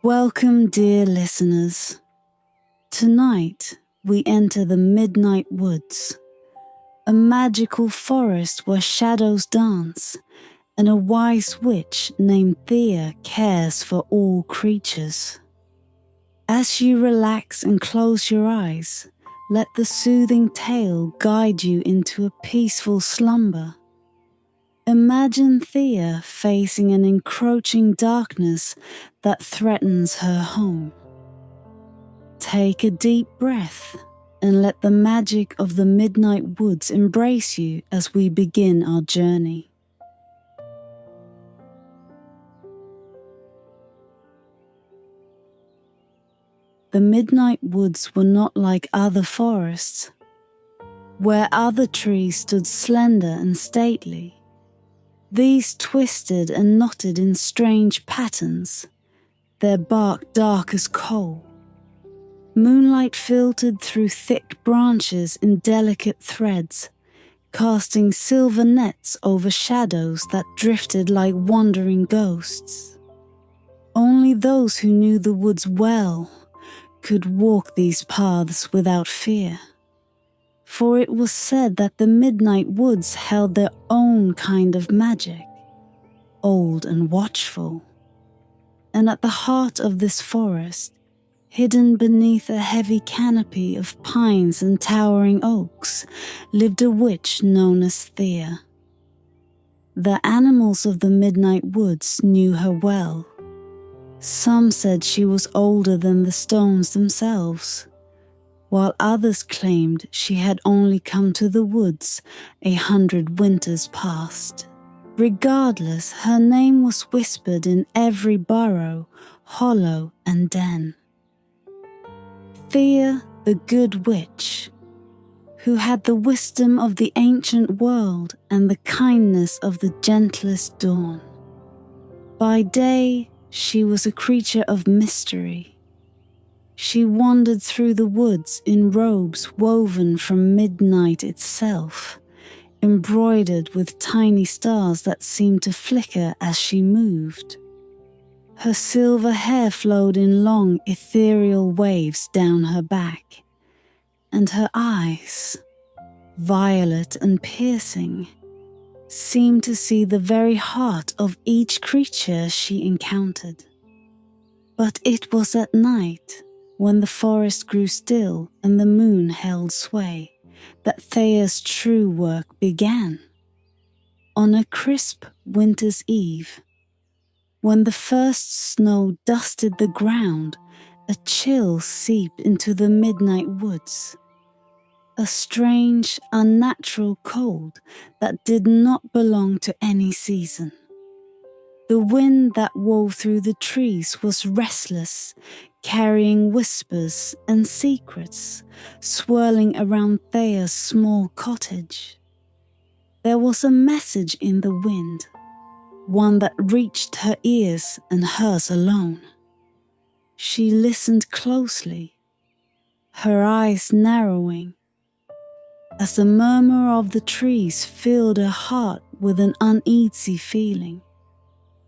Welcome, dear listeners. Tonight, we enter the Midnight Woods, a magical forest where shadows dance and a wise witch named Thea cares for all creatures. As you relax and close your eyes, let the soothing tale guide you into a peaceful slumber. Imagine Thea facing an encroaching darkness that threatens her home. Take a deep breath and let the magic of the Midnight Woods embrace you as we begin our journey. The Midnight Woods were not like other forests. Where other trees stood slender and stately, these twisted and knotted in strange patterns, their bark dark as coal. Moonlight filtered through thick branches in delicate threads, casting silver nets over shadows that drifted like wandering ghosts. Only those who knew the woods well could walk these paths without fear. For it was said that the Midnight Woods held their own kind of magic, old and watchful. And at the heart of this forest, hidden beneath a heavy canopy of pines and towering oaks, lived a witch known as Thea. The animals of the Midnight Woods knew her well. Some said she was older than the stones themselves, while others claimed she had only come to the woods 100 winters past. Regardless, her name was whispered in every burrow, hollow, and den. Thea, the Good Witch, who had the wisdom of the ancient world and the kindness of the gentlest dawn. By day, she was a creature of mystery. She wandered through the woods in robes woven from midnight itself, embroidered with tiny stars that seemed to flicker as she moved. Her silver hair flowed in long, ethereal waves down her back, and her eyes, violet and piercing, seemed to see the very heart of each creature she encountered. But it was at night, when the forest grew still and the moon held sway, that Thea's true work began. On a crisp winter's eve, when the first snow dusted the ground, a chill seeped into the Midnight Woods. A strange, unnatural cold that did not belong to any season. The wind that wove through the trees was restless, carrying whispers and secrets, swirling around Thea's small cottage. There was a message in the wind, one that reached her ears and hers alone. She listened closely, her eyes narrowing, as the murmur of the trees filled her heart with an uneasy feeling.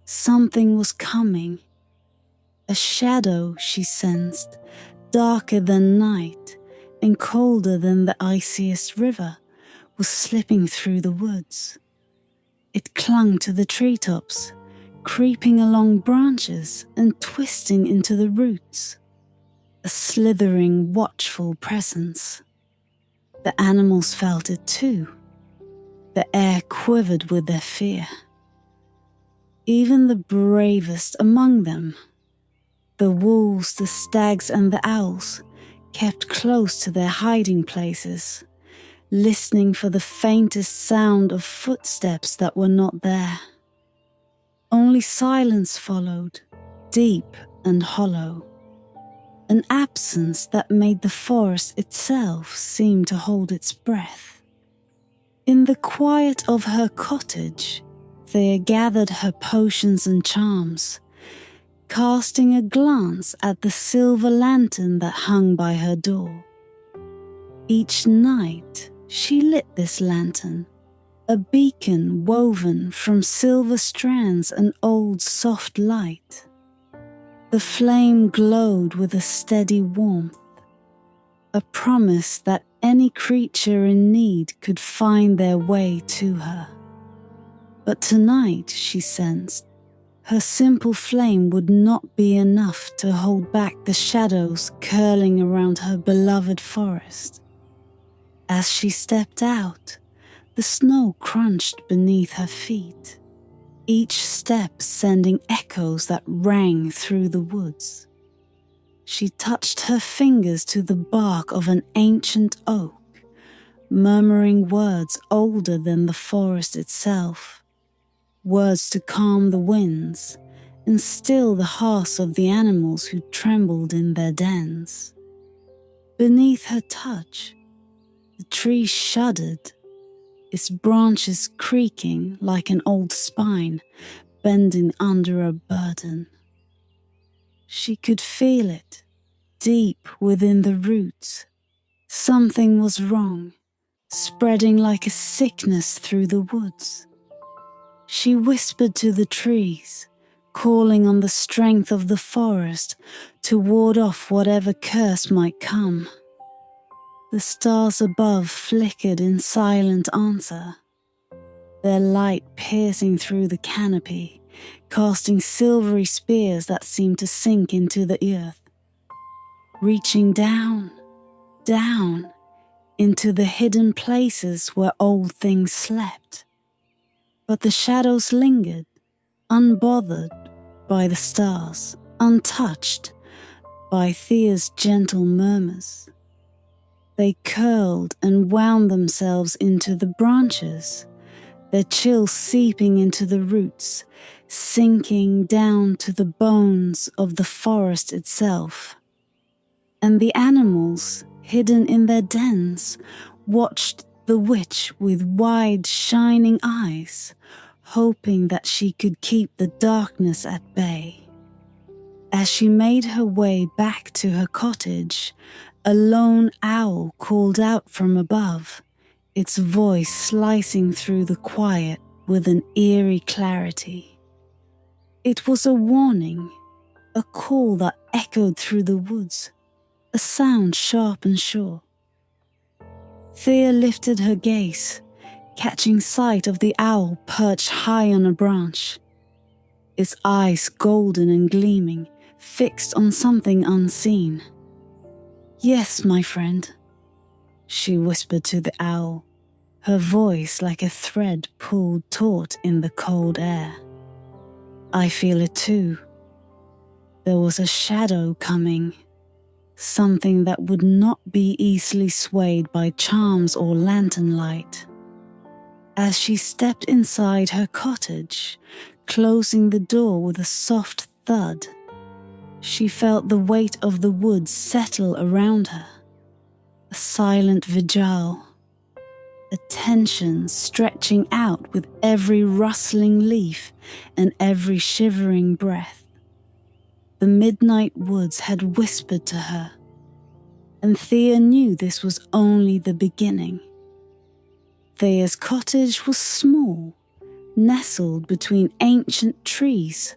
Something was coming. A shadow, she sensed, darker than night and colder than the iciest river, was slipping through the woods. It clung to the treetops, creeping along branches and twisting into the roots. A slithering, watchful presence. The animals felt it too. The air quivered with their fear. Even the bravest among them, the wolves, the stags, and the owls, kept close to their hiding places, listening for the faintest sound of footsteps that were not there. Only silence followed, deep and hollow, an absence that made the forest itself seem to hold its breath. In the quiet of her cottage, Thea gathered her potions and charms, casting a glance at the silver lantern that hung by her door. Each night, she lit this lantern, a beacon woven from silver strands and old soft light. The flame glowed with a steady warmth, a promise that any creature in need could find their way to her. But tonight, she sensed, her simple flame would not be enough to hold back the shadows curling around her beloved forest. As she stepped out, the snow crunched beneath her feet, each step sending echoes that rang through the woods. She touched her fingers to the bark of an ancient oak, murmuring words older than the forest itself, words to calm the winds and still the hearts of the animals who trembled in their dens. Beneath her touch, the tree shuddered, its branches creaking like an old spine bending under a burden. She could feel it, deep within the roots. Something was wrong, spreading like a sickness through the woods. She whispered to the trees, calling on the strength of the forest to ward off whatever curse might come. The stars above flickered in silent answer, their light piercing through the canopy, casting silvery spears that seemed to sink into the earth, reaching down, down, into the hidden places where old things slept. But the shadows lingered, unbothered by the stars, untouched by Thea's gentle murmurs. They curled and wound themselves into the branches, their chill seeping into the roots, sinking down to the bones of the forest itself. And the animals, hidden in their dens, watched the witch with wide, shining eyes, hoping that she could keep the darkness at bay. As she made her way back to her cottage, a lone owl called out from above, its voice slicing through the quiet with an eerie clarity. It was a warning, a call that echoed through the woods, a sound sharp and sure. Thea lifted her gaze, catching sight of the owl perched high on a branch, its eyes golden and gleaming, fixed on something unseen. "Yes, my friend," she whispered to the owl, her voice like a thread pulled taut in the cold air. "I feel it too. There was a shadow coming, something that would not be easily swayed by charms or lantern light." As she stepped inside her cottage, closing the door with a soft thud, she felt the weight of the woods settle around her, a silent vigil, a tension stretching out with every rustling leaf and every shivering breath. The midnight woods had whispered to her, and Thea knew this was only the beginning. Thea's cottage was small, nestled between ancient trees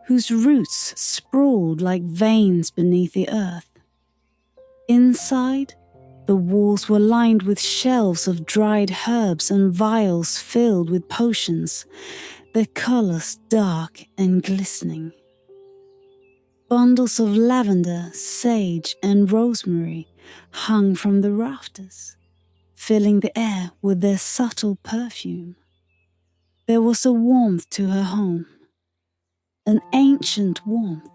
whose roots sprawled like veins beneath the earth. Inside, the walls were lined with shelves of dried herbs and vials filled with potions, their colors dark and glistening. Bundles of lavender, sage, and rosemary hung from the rafters, filling the air with their subtle perfume. There was a warmth to her home, an ancient warmth,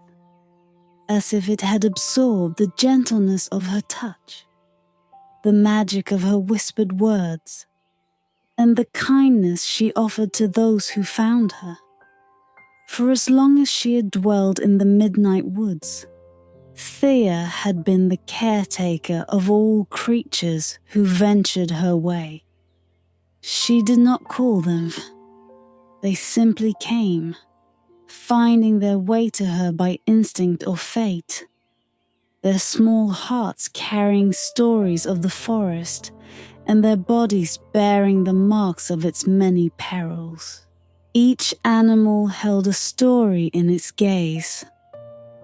as if it had absorbed the gentleness of her touch, the magic of her whispered words, and the kindness she offered to those who found her. For as long as she had dwelled in the midnight woods, Thea had been the caretaker of all creatures who ventured her way. She did not call them. They simply came, finding their way to her by instinct or fate, their small hearts carrying stories of the forest and their bodies bearing the marks of its many perils. Each animal held a story in its gaze,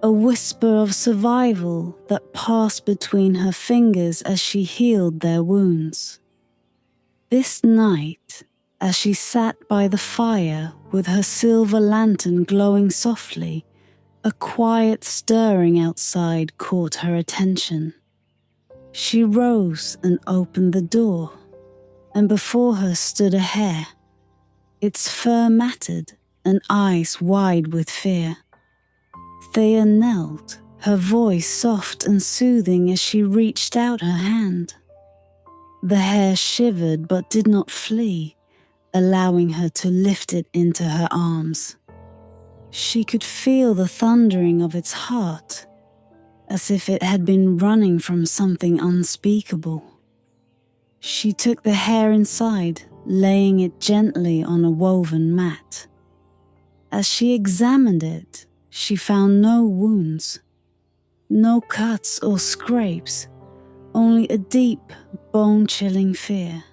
a whisper of survival that passed between her fingers as she healed their wounds. This night, as she sat by the fire with her silver lantern glowing softly, a quiet stirring outside caught her attention. She rose and opened the door, and before her stood a hare, its fur matted and eyes wide with fear. Thea knelt, her voice soft and soothing as she reached out her hand. The hare shivered but did not flee, allowing her to lift it into her arms. She could feel the thundering of its heart, as if it had been running from something unspeakable. She took the hare inside, laying it gently on a woven mat. As she examined it, she found no wounds, no cuts or scrapes, only a deep, bone-chilling fear.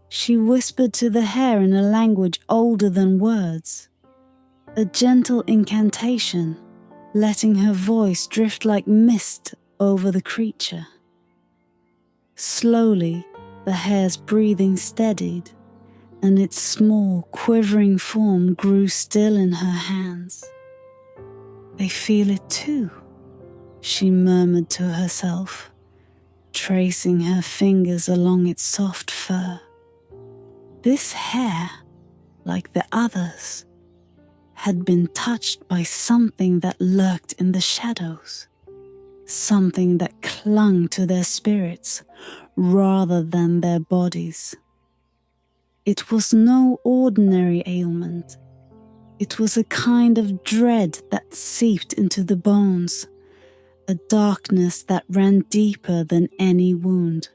She whispered to the hare in a language older than words, a gentle incantation, letting her voice drift like mist over the creature. Slowly, the hare's breathing steadied, and its small, quivering form grew still in her hands. "They feel it too," she murmured to herself, tracing her fingers along its soft fur. This hare, like the others, had been touched by something that lurked in the shadows, something that clung to their spirits rather than their bodies. It was no ordinary ailment. It was a kind of dread that seeped into the bones, a darkness that ran deeper than any wound.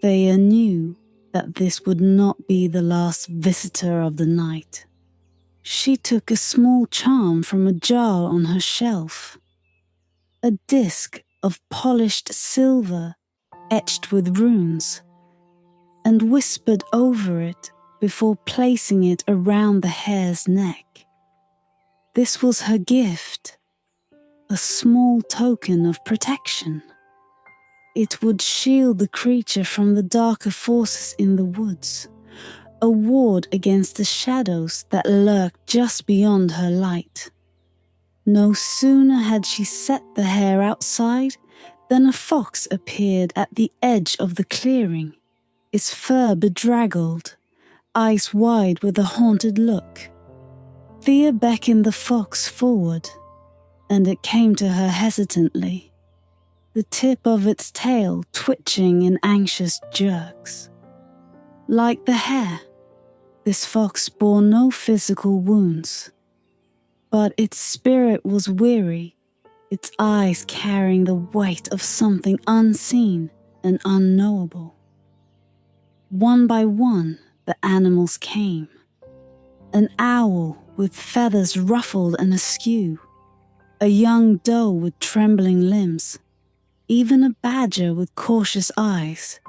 Thea knew that this would not be the last visitor of the night. She took a small charm from a jar on her shelf, a disc of polished silver etched with runes, and whispered over it before placing it around the hare's neck. This was her gift, a small token of protection. It would shield the creature from the darker forces in the woods, a ward against the shadows that lurked just beyond her light. No sooner had she set the hare outside than a fox appeared at the edge of the clearing, its fur bedraggled, eyes wide with a haunted look. Thea beckoned the fox forward, and it came to her hesitantly, the tip of its tail twitching in anxious jerks. Like the hare, this fox bore no physical wounds, but its spirit was weary, its eyes carrying the weight of something unseen and unknowable. One by one, the animals came. An owl with feathers ruffled and askew, a young doe with trembling limbs, even a badger with cautious eyes,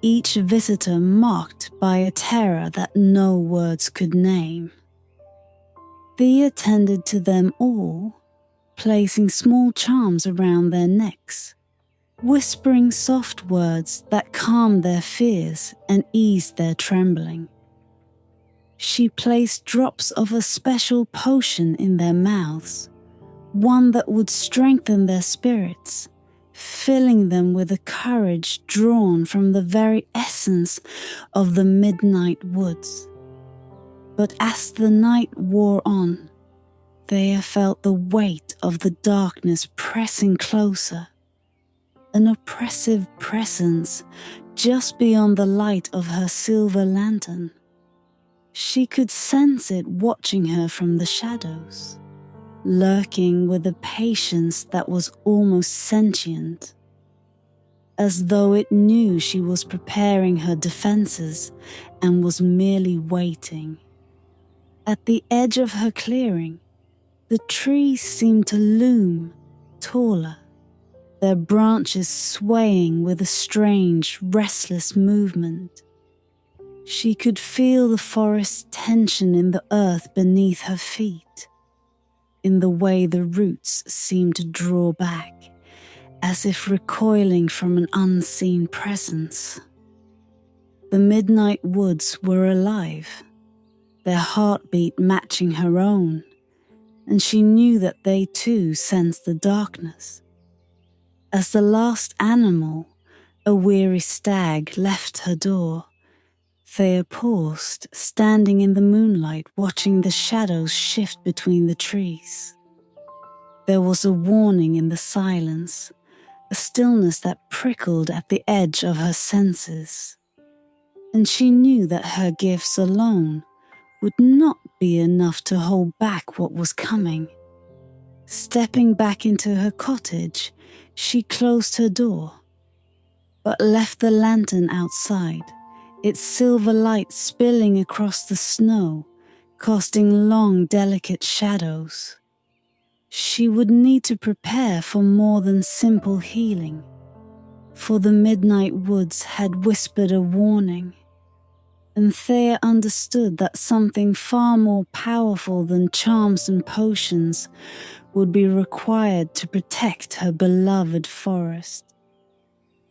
each visitor marked by a terror that no words could name. Thea tended to them all, placing small charms around their necks, whispering soft words that calmed their fears and eased their trembling. She placed drops of a special potion in their mouths, one that would strengthen their spirits, filling them with a courage drawn from the very essence of the midnight woods. But as the night wore on, Thea felt the weight of the darkness pressing closer, an oppressive presence just beyond the light of her silver lantern. She could sense it watching her from the shadows, lurking with a patience that was almost sentient, as though it knew she was preparing her defenses and was merely waiting. At the edge of her clearing, the trees seemed to loom taller, their branches swaying with a strange, restless movement. She could feel the forest's tension in the earth beneath her feet, in the way the roots seemed to draw back, as if recoiling from an unseen presence. The midnight woods were alive, their heartbeat matching her own, and she knew that they too sensed the darkness. As the last animal, a weary stag, left her door, Thea paused, standing in the moonlight, watching the shadows shift between the trees. There was a warning in the silence, a stillness that prickled at the edge of her senses. And she knew that her gifts alone would not be enough to hold back what was coming. Stepping back into her cottage, she closed her door, but left the lantern outside, its silver light spilling across the snow, casting long, delicate shadows. She would need to prepare for more than simple healing, for the midnight woods had whispered a warning, and Thea understood that something far more powerful than charms and potions would be required to protect her beloved forest.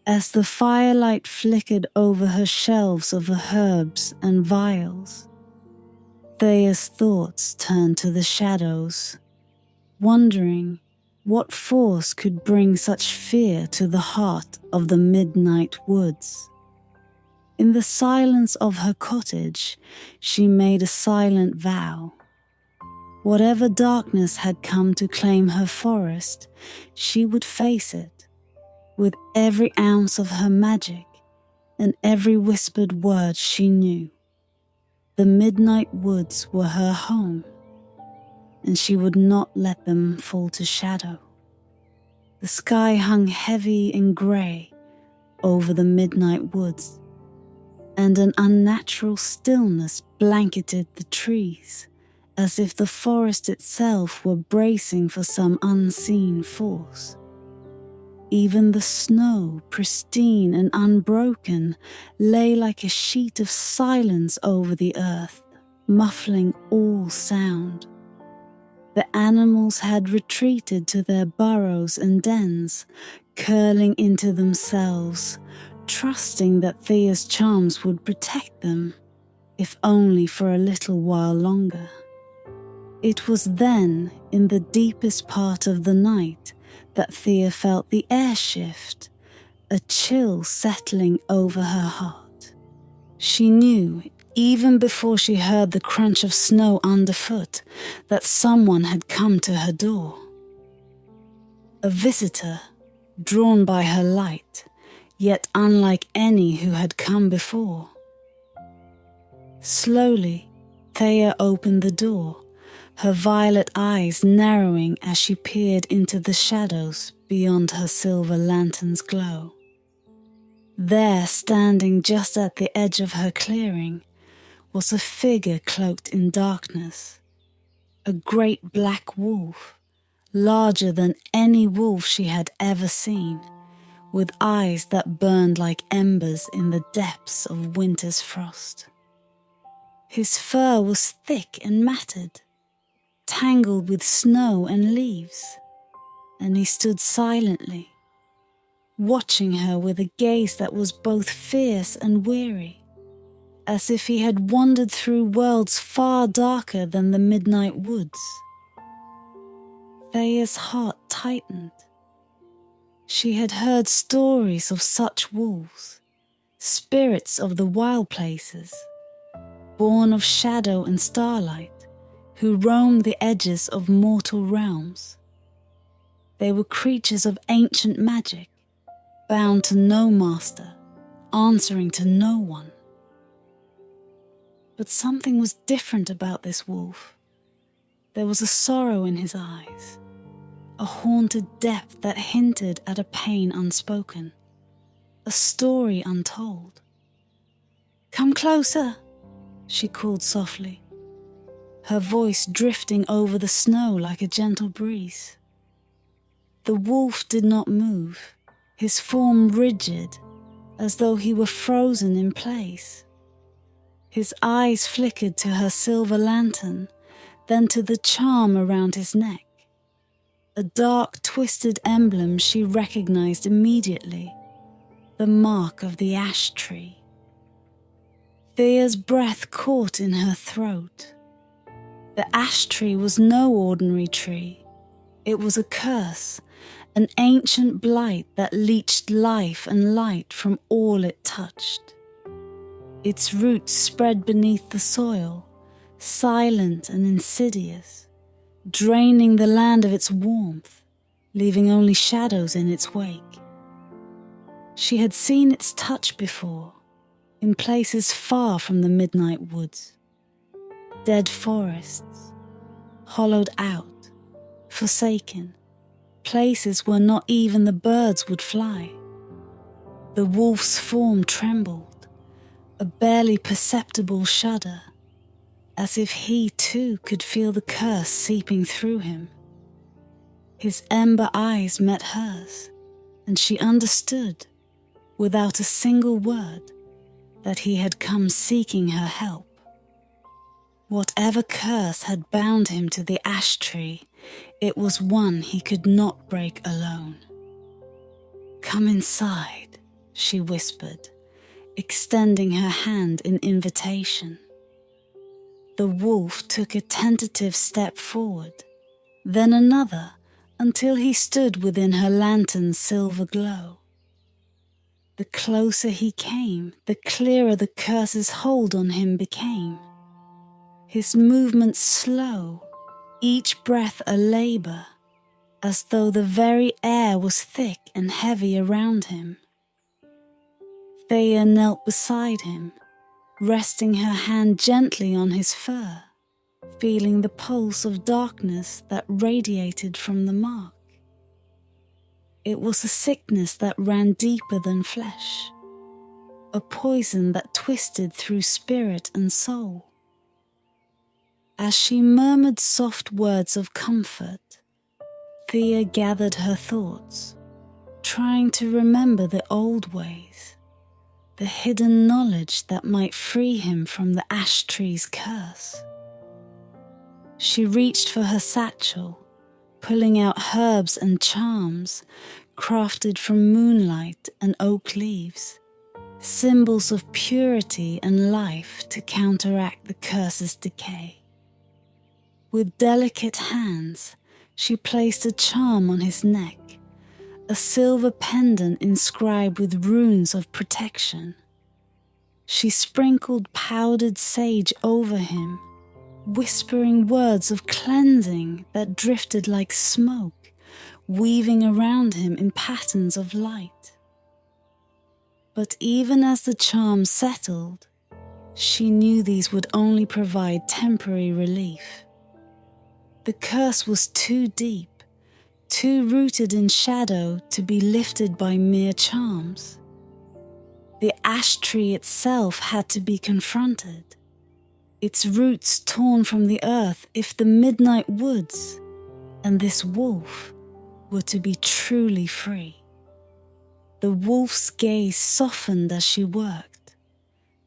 As the firelight flickered over her shelves of herbs and vials, Thea's thoughts turned to the shadows, wondering what force could bring such fear to the heart of the midnight woods. In the silence of her cottage, she made a silent vow. Whatever darkness had come to claim her forest, she would face it, with every ounce of her magic and every whispered word she knew. The midnight woods were her home, and she would not let them fall to shadow. The sky hung heavy and grey over the midnight woods, and an unnatural stillness blanketed the trees, as if the forest itself were bracing for some unseen force. Even the snow, pristine and unbroken, lay like a sheet of silence over the earth, muffling all sound. The animals had retreated to their burrows and dens, curling into themselves, trusting that Thea's charms would protect them, if only for a little while longer. It was then, in the deepest part of the night, that Thea felt the air shift, a chill settling over her heart. She knew, even before she heard the crunch of snow underfoot, that someone had come to her door. A visitor, drawn by her light, yet unlike any who had come before. Slowly, Thea opened the door, her violet eyes narrowing as she peered into the shadows beyond her silver lantern's glow. There, standing just at the edge of her clearing, was a figure cloaked in darkness, a great black wolf, larger than any wolf she had ever seen, with eyes that burned like embers in the depths of winter's frost. His fur was thick and matted, tangled with snow and leaves, and he stood silently, watching her with a gaze that was both fierce and weary, as if he had wandered through worlds far darker than the midnight woods. Thea's heart tightened. She had heard stories of such wolves, spirits of the wild places, born of shadow and starlight, who roamed the edges of mortal realms. They were creatures of ancient magic, bound to no master, answering to no one. But something was different about this wolf. There was a sorrow in his eyes, a haunted depth that hinted at a pain unspoken, a story untold. "Come closer," she called softly, her voice drifting over the snow like a gentle breeze. The wolf did not move, his form rigid, as though he were frozen in place. His eyes flickered to her silver lantern, then to the charm around his neck. A dark, twisted emblem she recognized immediately, the mark of the ash tree. Thea's breath caught in her throat. The ash tree was no ordinary tree. It was a curse, an ancient blight that leached life and light from all it touched. Its roots spread beneath the soil, silent and insidious, draining the land of its warmth, leaving only shadows in its wake. She had seen its touch before, in places far from the midnight woods. Dead forests, hollowed out, forsaken, places where not even the birds would fly. The wolf's form trembled, a barely perceptible shudder, as if he too could feel the curse seeping through him. His ember eyes met hers, and she understood, without a single word, that he had come seeking her help. Whatever curse had bound him to the ash tree, it was one he could not break alone. "Come inside," she whispered, extending her hand in invitation. The wolf took a tentative step forward, then another, until he stood within her lantern's silver glow. The closer he came, the clearer the curse's hold on him became. His movements slow, each breath a labor, as though the very air was thick and heavy around him. Thea knelt beside him, resting her hand gently on his fur, feeling the pulse of darkness that radiated from the mark. It was a sickness that ran deeper than flesh, a poison that twisted through spirit and soul. As she murmured soft words of comfort, Thea gathered her thoughts, trying to remember the old ways, the hidden knowledge that might free him from the ash tree's curse. She reached for her satchel, pulling out herbs and charms crafted from moonlight and oak leaves, symbols of purity and life to counteract the curse's decay. With delicate hands, she placed a charm on his neck, a silver pendant inscribed with runes of protection. She sprinkled powdered sage over him, whispering words of cleansing that drifted like smoke, weaving around him in patterns of light. But even as the charm settled, she knew these would only provide temporary relief. The curse was too deep, too rooted in shadow to be lifted by mere charms. The ash tree itself had to be confronted, its roots torn from the earth if the midnight woods and this wolf were to be truly free. The wolf's gaze softened as she worked,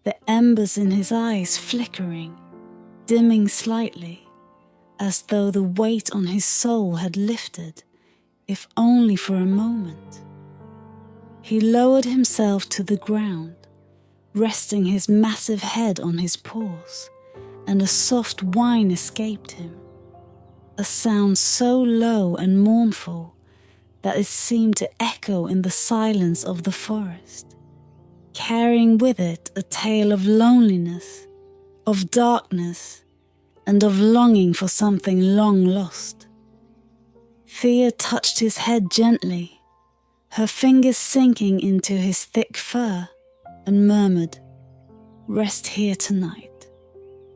the embers in his eyes flickering, dimming slightly, as though the weight on his soul had lifted, if only for a moment. He lowered himself to the ground, resting his massive head on his paws, and a soft whine escaped him, a sound so low and mournful that it seemed to echo in the silence of the forest, carrying with it a tale of loneliness, of darkness, and of longing for something long lost. Thea touched his head gently, her fingers sinking into his thick fur, and murmured, "Rest here tonight,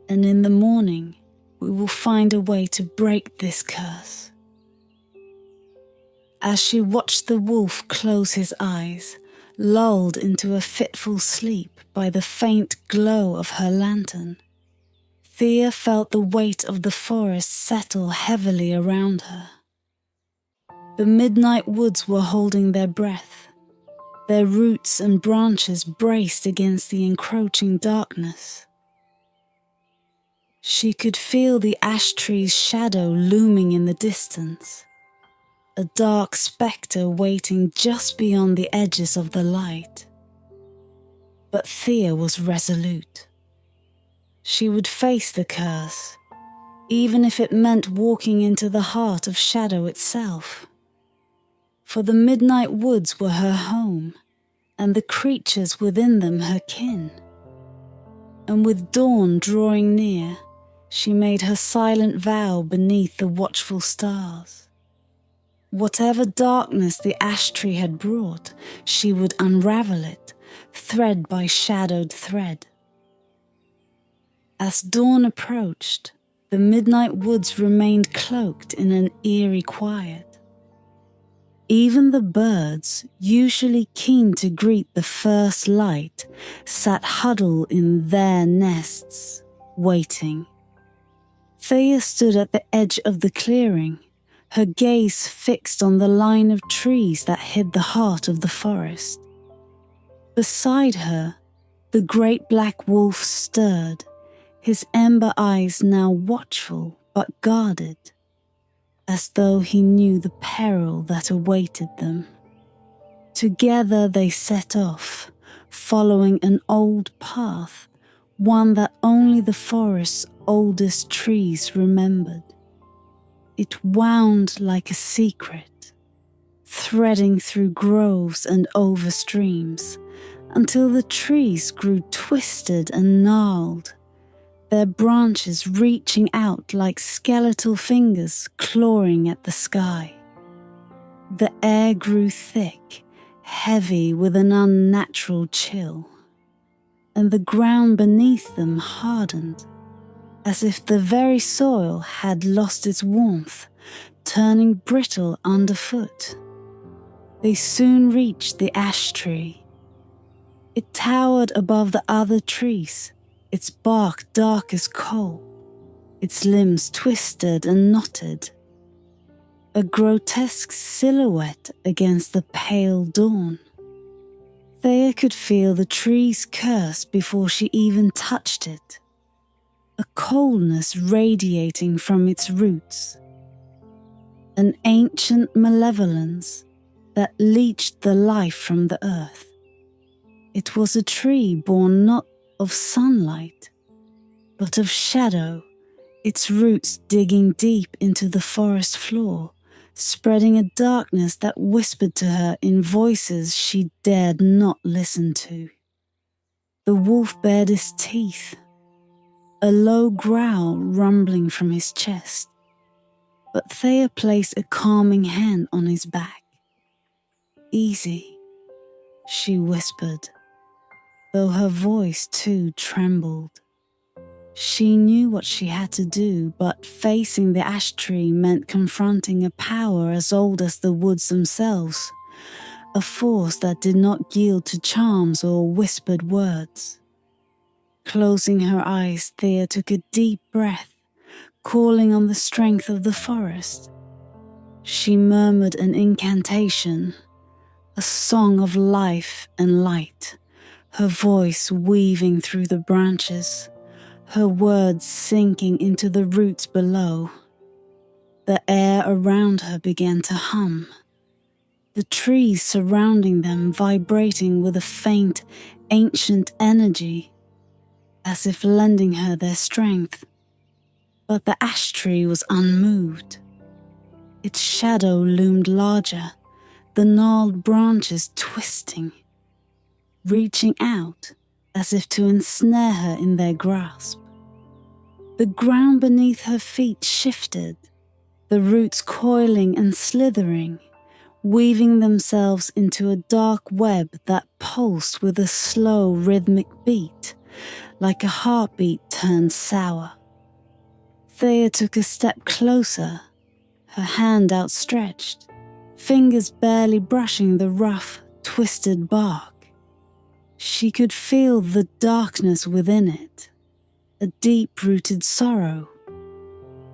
and in the morning we will find a way to break this curse." As she watched the wolf close his eyes, lulled into a fitful sleep by the faint glow of her lantern, Thea felt the weight of the forest settle heavily around her. The midnight woods were holding their breath, their roots and branches braced against the encroaching darkness. She could feel the ash tree's shadow looming in the distance, a dark spectre waiting just beyond the edges of the light. But Thea was resolute. She would face the curse, even if it meant walking into the heart of shadow itself. For the midnight woods were her home, and the creatures within them her kin. And with dawn drawing near, she made her silent vow beneath the watchful stars. Whatever darkness the ash tree had brought, she would unravel it, thread by shadowed thread. As dawn approached, the midnight woods remained cloaked in an eerie quiet. Even the birds, usually keen to greet the first light, sat huddled in their nests, waiting. Thea stood at the edge of the clearing, her gaze fixed on the line of trees that hid the heart of the forest. Beside her, the great black wolf stirred, his ember eyes now watchful but guarded, as though he knew the peril that awaited them. Together they set off, following an old path, one that only the forest's oldest trees remembered. It wound like a secret, threading through groves and over streams, until the trees grew twisted and gnarled, their branches reaching out like skeletal fingers clawing at the sky. The air grew thick, heavy with an unnatural chill, and the ground beneath them hardened, as if the very soil had lost its warmth, turning brittle underfoot. They soon reached the ash tree. It towered above the other trees, its bark dark as coal, its limbs twisted and knotted, a grotesque silhouette against the pale dawn. Thea could feel the tree's curse before she even touched it, a coldness radiating from its roots, an ancient malevolence that leached the life from the earth. It was a tree born not of sunlight, but of shadow, its roots digging deep into the forest floor, spreading a darkness that whispered to her in voices she dared not listen to. The wolf bared his teeth, a low growl rumbling from his chest, but Thea placed a calming hand on his back. "Easy," she whispered, though her voice too trembled. She knew what she had to do, but facing the ash tree meant confronting a power as old as the woods themselves, a force that did not yield to charms or whispered words. Closing her eyes, Thea took a deep breath, calling on the strength of the forest. She murmured an incantation, a song of life and light, her voice weaving through the branches, her words sinking into the roots below. The air around her began to hum, the trees surrounding them vibrating with a faint, ancient energy, as if lending her their strength. But the ash tree was unmoved. Its shadow loomed larger, the gnarled branches twisting, reaching out as if to ensnare her in their grasp. The ground beneath her feet shifted, the roots coiling and slithering, weaving themselves into a dark web that pulsed with a slow rhythmic beat, like a heartbeat turned sour. Thea took a step closer, her hand outstretched, fingers barely brushing the rough, twisted bark. She could feel the darkness within it, a deep-rooted sorrow,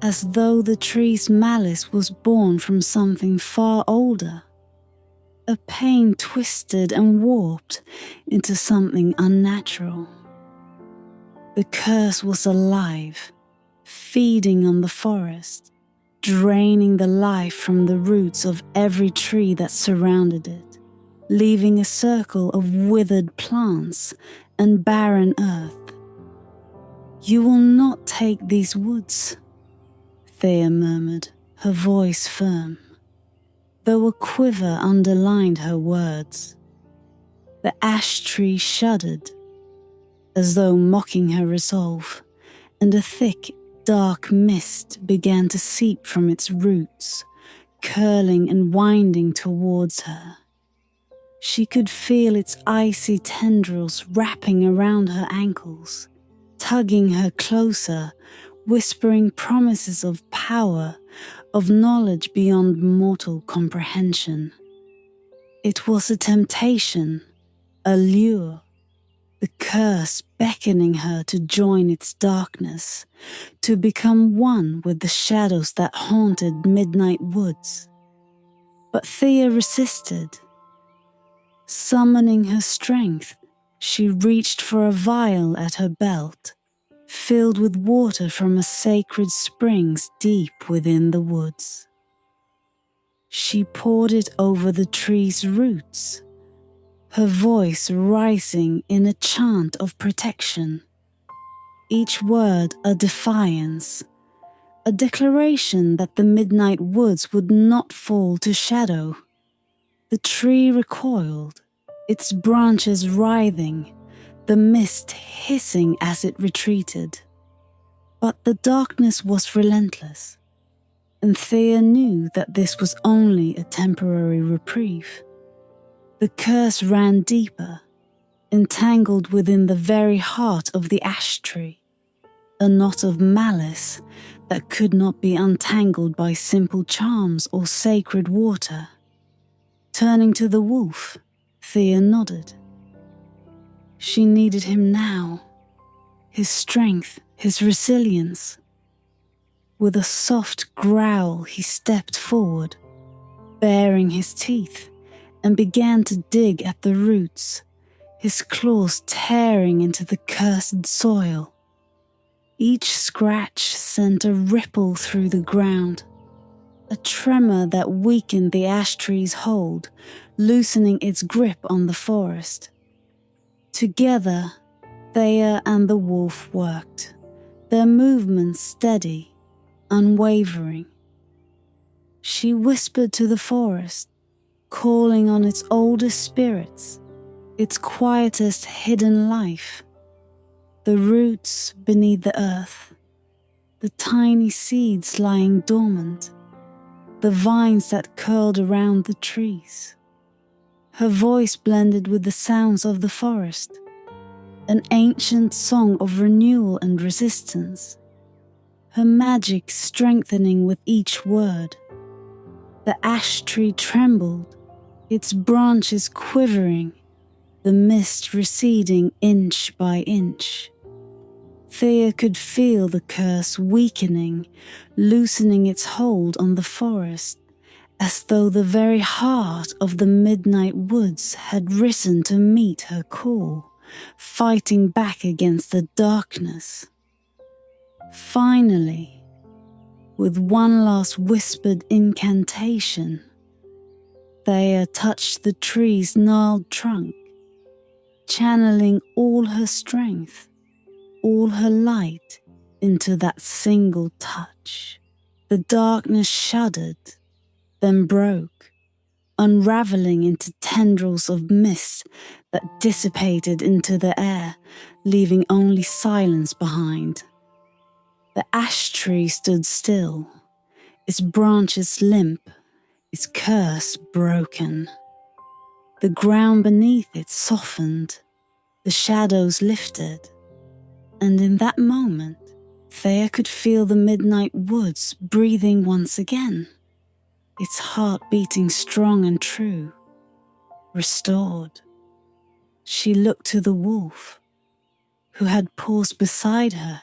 as though the tree's malice was born from something far older, a pain twisted and warped into something unnatural. The curse was alive, feeding on the forest, draining the life from the roots of every tree that surrounded it, leaving a circle of withered plants and barren earth. "You will not take these woods," Thea murmured, her voice firm, though a quiver underlined her words. The ash tree shuddered, as though mocking her resolve, and a thick, dark mist began to seep from its roots, curling and winding towards her. She could feel its icy tendrils wrapping around her ankles, tugging her closer, whispering promises of power, of knowledge beyond mortal comprehension. It was a temptation, a lure, the curse beckoning her to join its darkness, to become one with the shadows that haunted midnight woods. But Thea resisted. Summoning her strength, she reached for a vial at her belt, filled with water from a sacred springs deep within the woods. She poured it over the tree's roots, her voice rising in a chant of protection, each word a defiance, a declaration that the midnight woods would not fall to shadow. The tree recoiled, its branches writhing, the mist hissing as it retreated. But the darkness was relentless, and Thea knew that this was only a temporary reprieve. The curse ran deeper, entangled within the very heart of the ash tree, a knot of malice that could not be untangled by simple charms or sacred water. Turning to the wolf, Thea nodded. She needed him now, his strength, his resilience. With a soft growl, he stepped forward, baring his teeth, and began to dig at the roots, his claws tearing into the cursed soil. Each scratch sent a ripple through the ground, a tremor that weakened the ash tree's hold, loosening its grip on the forest. Together, Thea and the wolf worked, their movements steady, unwavering. She whispered to the forest, calling on its oldest spirits, its quietest hidden life, the roots beneath the earth, the tiny seeds lying dormant, the vines that curled around the trees. Her voice blended with the sounds of the forest, an ancient song of renewal and resistance, her magic strengthening with each word. The ash tree trembled, its branches quivering, the mist receding inch by inch. Thea could feel the curse weakening, loosening its hold on the forest, as though the very heart of the midnight woods had risen to meet her call, fighting back against the darkness. Finally, with one last whispered incantation, Thea touched the tree's gnarled trunk, channeling all her strength, all her light into that single touch. The darkness shuddered, then broke, unraveling into tendrils of mist that dissipated into the air, leaving only silence behind. The ash tree stood still, its branches limp, its curse broken. The ground beneath it softened, the shadows lifted, and in that moment, Thea could feel the midnight woods breathing once again, its heart beating strong and true, restored. She looked to the wolf, who had paused beside her,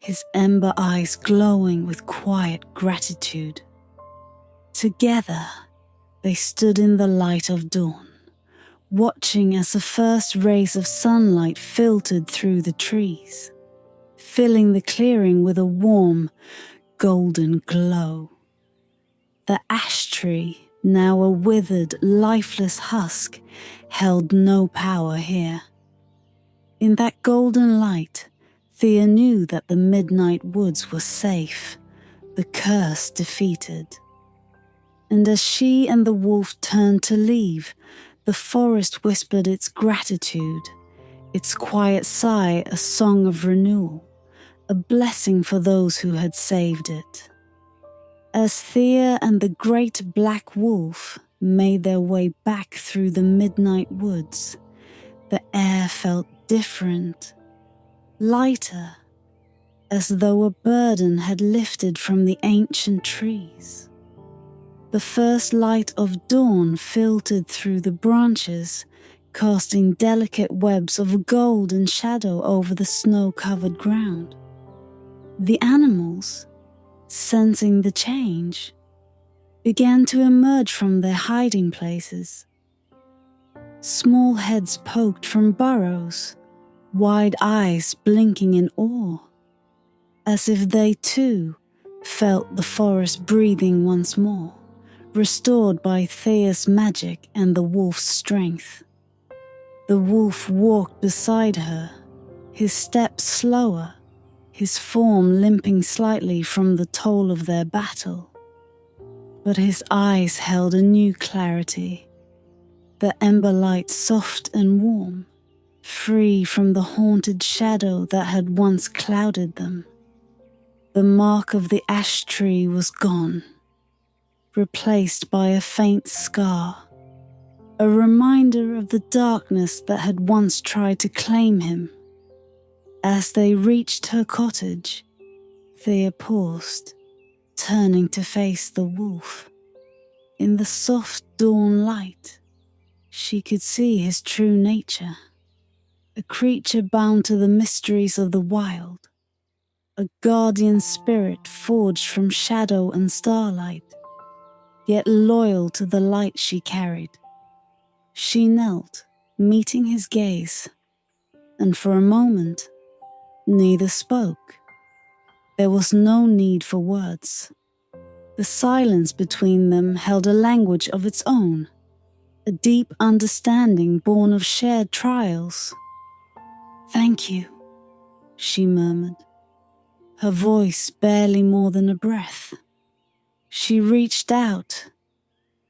his ember eyes glowing with quiet gratitude. Together, they stood in the light of dawn, watching as the first rays of sunlight filtered through the trees, filling the clearing with a warm, golden glow. The ash tree, now a withered, lifeless husk, held no power here. In that golden light, Thea knew that the midnight woods were safe, the curse defeated. And as she and the wolf turned to leave, the forest whispered its gratitude, its quiet sigh a song of renewal, a blessing for those who had saved it. As Thea and the great black wolf made their way back through the midnight woods, the air felt different, lighter, as though a burden had lifted from the ancient trees. The first light of dawn filtered through the branches, casting delicate webs of golden shadow over the snow-covered ground. The animals, sensing the change, began to emerge from their hiding places. Small heads poked from burrows, wide eyes blinking in awe, as if they too felt the forest breathing once more, restored by Thea's magic and the wolf's strength. The wolf walked beside her, his steps slower, his form limping slightly from the toll of their battle. But his eyes held a new clarity, the ember light soft and warm, free from the haunted shadow that had once clouded them. The mark of the ash tree was gone, replaced by a faint scar, a reminder of the darkness that had once tried to claim him. As they reached her cottage, Thea paused, turning to face the wolf. In the soft dawn light, she could see his true nature, a creature bound to the mysteries of the wild, a guardian spirit forged from shadow and starlight, yet loyal to the light she carried. She knelt, meeting his gaze, and for a moment, neither spoke. There was no need for words. The silence between them held a language of its own, a deep understanding born of shared trials. "Thank you," she murmured, her voice barely more than a breath. She reached out,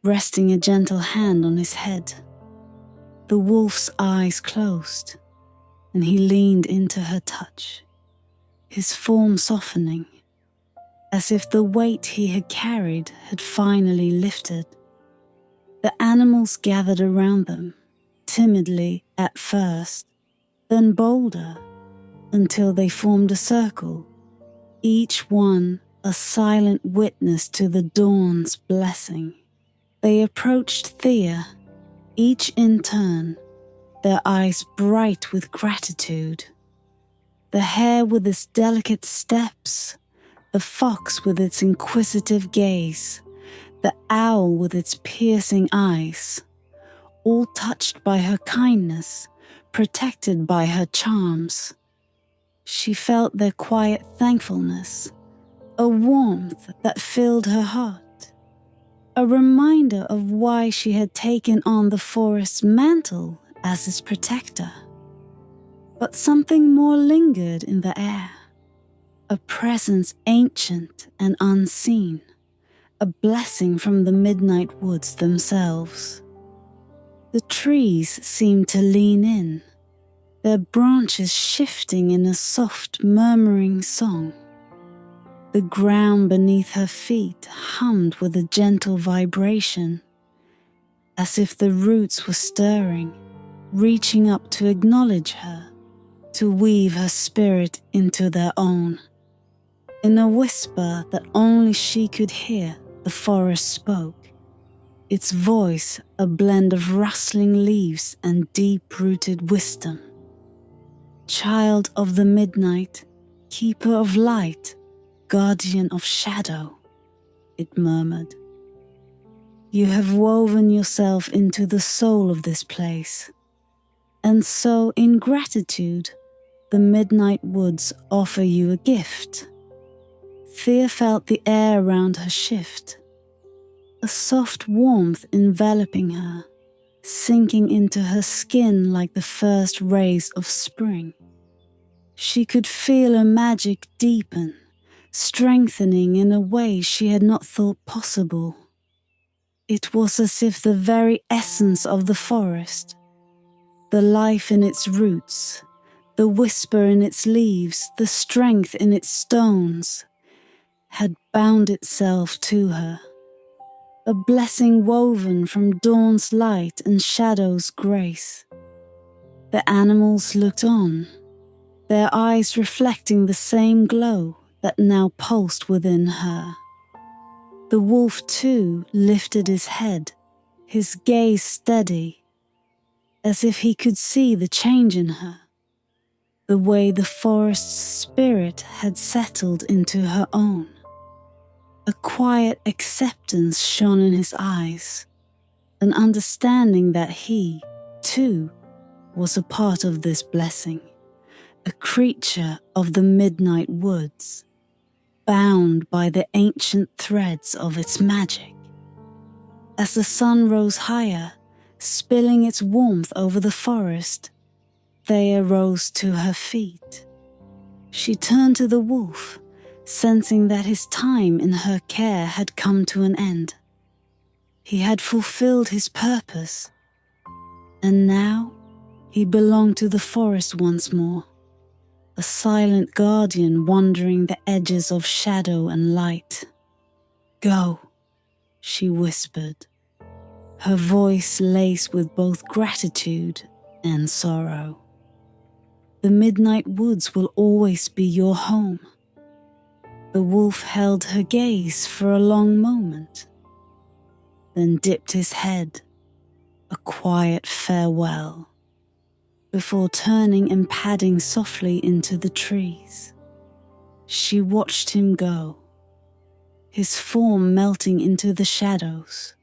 resting a gentle hand on his head. The wolf's eyes closed, and he leaned into her touch, his form softening, as if the weight he had carried had finally lifted. The animals gathered around them, timidly at first, then bolder, until they formed a circle, each one a silent witness to the dawn's blessing. They approached Thea, each in turn, their eyes bright with gratitude. The hare with its delicate steps, the fox with its inquisitive gaze, the owl with its piercing eyes, all touched by her kindness, protected by her charms. She felt their quiet thankfulness, a warmth that filled her heart, a reminder of why she had taken on the forest's mantle as its protector. But something more lingered in the air, a presence ancient and unseen, a blessing from the midnight woods themselves. The trees seemed to lean in, their branches shifting in a soft, murmuring song. The ground beneath her feet hummed with a gentle vibration, as if the roots were stirring, reaching up to acknowledge her, to weave her spirit into their own. In a whisper that only she could hear, the forest spoke, its voice a blend of rustling leaves and deep-rooted wisdom. "Child of the midnight, keeper of light, guardian of shadow," it murmured. "You have woven yourself into the soul of this place, and so in gratitude, the midnight woods offer you a gift. Thea felt the air around her shift, a soft warmth enveloping her, sinking into her skin like the first rays of spring. She could feel her magic deepen, strengthening in a way she had not thought possible. It was as if the very essence of the forest, the life in its roots, the whisper in its leaves, the strength in its stones, had bound itself to her. A blessing woven from dawn's light and shadow's grace. The animals looked on, their eyes reflecting the same glow that now pulsed within her. The wolf too lifted his head, his gaze steady, as if he could see the change in her, the way the forest's spirit had settled into her own. A quiet acceptance shone in his eyes, an understanding that he, too, was a part of this blessing, a creature of the midnight woods, bound by the ancient threads of its magic. As the sun rose higher, spilling its warmth over the forest, Thea rose to her feet. She turned to the wolf, sensing that his time in her care had come to an end. He had fulfilled his purpose, and now he belonged to the forest once more, a silent guardian wandering the edges of shadow and light. "Go," she whispered, her voice laced with both gratitude and sorrow. "The midnight woods will always be your home." The wolf held her gaze for a long moment, then dipped his head, a quiet farewell, before turning and padding softly into the trees. She watched him go, his form melting into the shadows,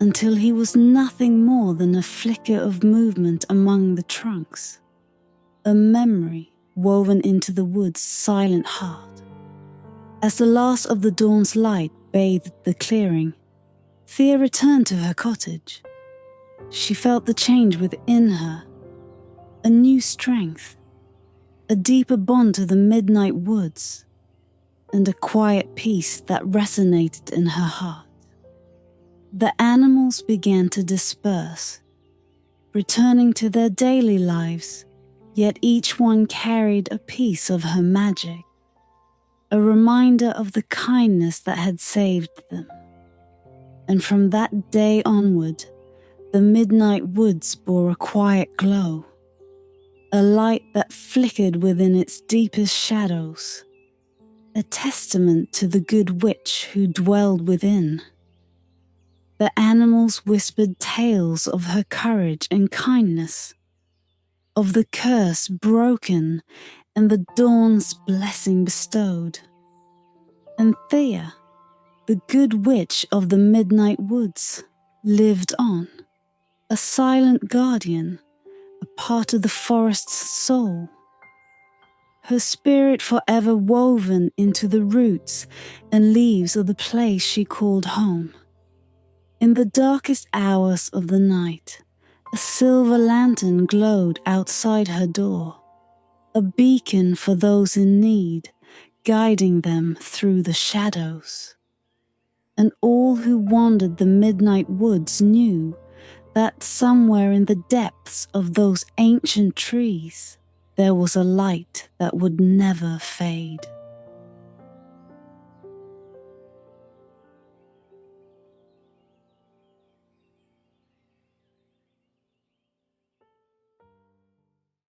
until he was nothing more than a flicker of movement among the trunks, a memory woven into the wood's silent heart. As the last of the dawn's light bathed the clearing, Thea returned to her cottage. She felt the change within her, a new strength, a deeper bond to the midnight woods, and a quiet peace that resonated in her heart. The animals began to disperse, returning to their daily lives, yet each one carried a piece of her magic, a reminder of the kindness that had saved them. And from that day onward, the midnight woods bore a quiet glow, a light that flickered within its deepest shadows, a testament to the good witch who dwelled within. The animals whispered tales of her courage and kindness, of the curse broken and the dawn's blessing bestowed. And Thea, the good witch of the midnight woods, lived on, a silent guardian, a part of the forest's soul. Her spirit forever woven into the roots and leaves of the place she called home. In the darkest hours of the night, a silver lantern glowed outside her door, a beacon for those in need, guiding them through the shadows. And all who wandered the midnight woods knew that somewhere in the depths of those ancient trees there was a light that would never fade.